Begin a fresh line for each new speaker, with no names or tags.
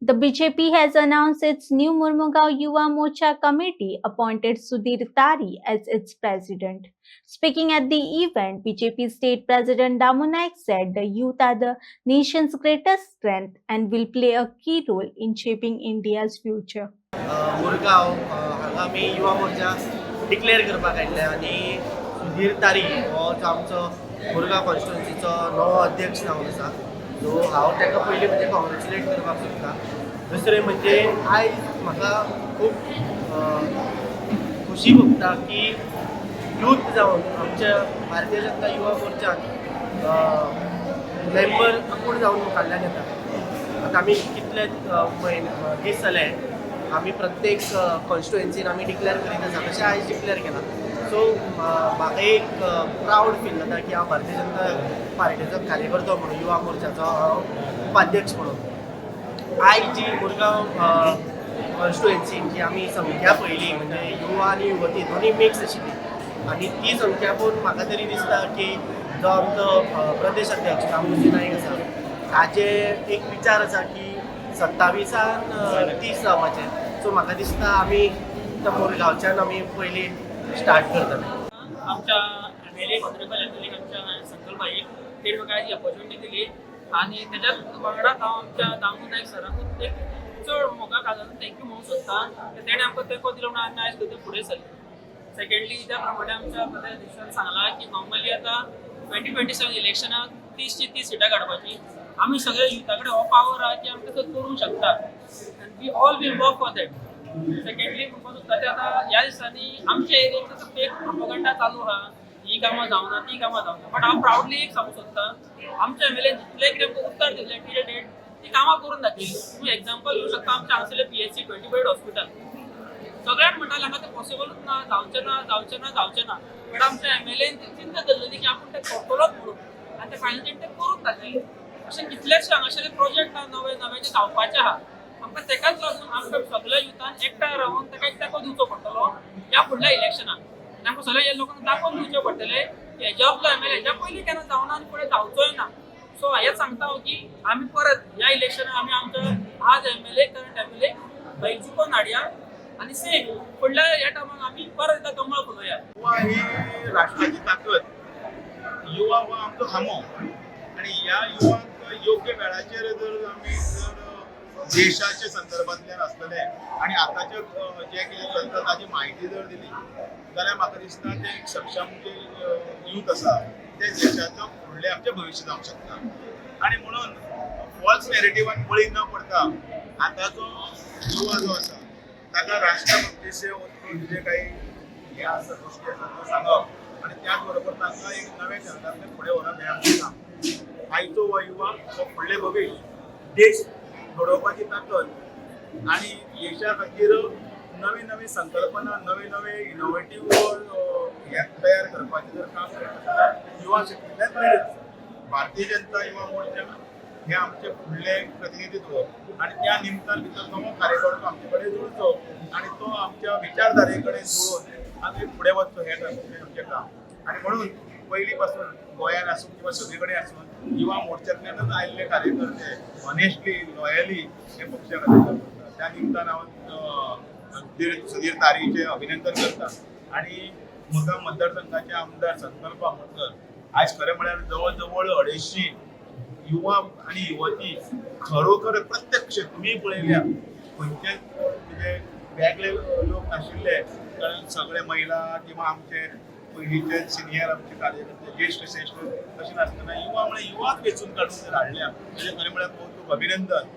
The BJP has announced its new Murmugao Yuva Morcha committee appointed Sudhir Tari as its president. Speaking at the event, BJP state president Damu Naik said the youth are the nation's greatest strength and will play a key role in shaping India's future.
Mormugao हांगा आमी Yuva Morcha declare करपाक आयिल्ले आनी सुधीर तारी हो जो आमचो मुरगांव कॉन्स्टिट्युएन्सीचो नवो अध्यक्ष जावन आसा सो हांव ताका पयलीं म्हणजे कॉंग्रेच्युलेट करपाक सोदतां. दुसरें म्हणजे आयज म्हाका खूब खुशी भोगता की यूथ जावन आमच्या भारतीय जनता युवा मोर्चान मेंबर आपूण जावन मुखाल्ल्यान येता. आतां आमी कितले दीस जाले आम्ही प्रत्येक कॉन्स्टिट्युएन्सीन आम्ही डिक्लेअर करीत आसा तशें आयज डिक्लेअर केला. सो म्हाका एक प्राऊड फील जाता की हांव भारतीय जनता पार्टीचो कार्यकर्तो म्हणून युवा मोर्चाचो उपाध्यक्ष म्हणून आयज जी मुरगांव कॉन्स्टिट्युएन्सीन जी आमी संख्या पळयली म्हणजे युवा आनी युवती दोनी मिक्स आशिल्ली आनी ती संख्या पळोवन म्हाका तरी दिसता की जो आमचो प्रदेश अध्यक्ष दामोजी नायक आसा ताचे एक विचार आसा की 27 30 जावपाचें. सो म्हाका दिसता आमी मुरगांवच्यान आमी पयलीं स्टार्ट करतले.
आमच्या एमएलए ऑनरेबल एमएलए आमच्या संकल्प भाईक तेणी म्हाका ही ऑपॉर्च्युनिटी दिली आनी तेज्याच वांगडाच हांव आमच्या दामू नायक सराकूच एक चड मोगा काजान थँक्यू म्हणूंक सोदतां की तेणें आमकां तेंको दिलो म्हणून आमी आयज खंय फुडें सरले. सेकेंडली त्या प्रमाणे आमच्या प्रदेश अध्यक्षान सांगलां की नॉर्मली आतां 2027 इलेक्शनाक 30 सिटां काडपाची आमी सगळे युथा कडेन हो पावर आहा की आमी तसो करूंक शकता आनी we all will work for that. Secondly म्हणपाक सोदता ते आतां ह्या दिसांनी आमच्या एरियेक तसो फेक प्रोपगंडा चालू आहा ही कामां जावना ती कामां जावना. बट हांव प्रावडली एक सांगूंक सोदता आमच्या एमएलएन जितले कितें आमकां उत्तर दिल्लें टिल डेट ती कामां करून दाखयली. तुम्ही एक्झाम्पल घेवंक शकता आमच्या हांगसरलें PHC 20 बेड हॉस्पिटल सगळ्यात म्हणटाले हांगा ते पॉसिबलूच ना जावचें ना बट आमच्या एमएलएन चिंता धरलेली की आपूण तें करतलोच म्हणून आनी ते फायनली ते करून दाखयले. अशें कितलेशे हांगासरले प्रोजेक्ट नवे जे जावपाचे आहा आमकां तेकाच लागून आमकां सगळ्या युथान एकठांय रावन ताका एक तेंको दिवचो पडटलो ह्या फुडल्या इलेक्शनाक. आनी आमकां सगळ्या लोकांक दाखोवन दिवचे पडटले की हेज्या आपलो एमएलए हेज्या पयलीं केन्ना जावना आनी फुडें जावचोय ना. सो हेंच सांगता हांव की आमी परत ह्या इलेक्शनाक आमी आमचो आज एमएलए करंट एमएलए भाई चुकोवन हाडया आनी सेम फुडल्या ह्या टायमाक आमी परत एकदा कमळ फुलोवया.
युवा ही राष्ट्राची ताकद. युवा हो आमचो खामो आणि या युवाक योग्य वेळाचेर जर आमी देशाच्या संदर्भांतल्यान आसतले आणि आतांचे जे कितें चलता ताची म्हायती जर दिली जाल्यार म्हाका दिसता ते एक सक्षम जे यूथ आसा ते देशाचो फुडलें आमचें भविश्य जावंक शकता. आनी म्हणून फॉल्स नॅरेटिवान बळी न पडता आतांचो युवा जो आसा ताका राष्ट्रभक्तीचे वचून जे काही हे आसा गोश्टी आसा त्यो सांगप आनी त्याच बरोबर तांकां एक नवे जगांतले फुडें व्हरप हें आमचें काम. आयचो हो युवा हो फुडलें भविश्य देश घडोवपाची ताकद आनी देशा खातीर नवी नवी संकल्पना नवे नवे इनोवेटीव हे तयार करपाचें जर काम करता युवा शक्तींतल्यान प्रेरीत आसा. भारतीय जनता युवा मोर्चा हे आमचे फुडले प्रतिनिधित्व आनी त्या निमतान भितर नवो कार्यकर्तो आमचे कडेन जुळचो आनी तो आमच्या विचारधारे कडेन जुळोवन आमी फुडें वचचो हें आमचें काम. आनी म्हणून पयलीं पासून गोंयांत आसूं किंवा सगळे कडेन आसूं युवा मोर्चांतल्यानच आयिल्ले कार्यकर्ते ऑनेस्टली लॉयली हे पक्षा खातीर करतात. त्या निमतान हांव सुधीर तारीचे अभिनंदन करता आनी मुरगांव मतदारसंघाचे आमदार संकल्प आमोणकर आयज खरें म्हळ्यार जवळ जवळ 250 युवा आनी युवती खरोखर प्रत्यक्ष तुमी पळयल्या खंयचेच म्हणजे वेगळे लोक नाशिल्ले कारण सगळे महिला किंवा आमचे पयलींचे सिनियर आमचे कार्यकर्ते ज्येष्ठ श्रेष्ठ अशें नासतना युवा म्हळ्यार युवाच वेंचून काडून जर हाडल्या म्हणजे खरें म्हळ्यार कौतुक अभिनंदन.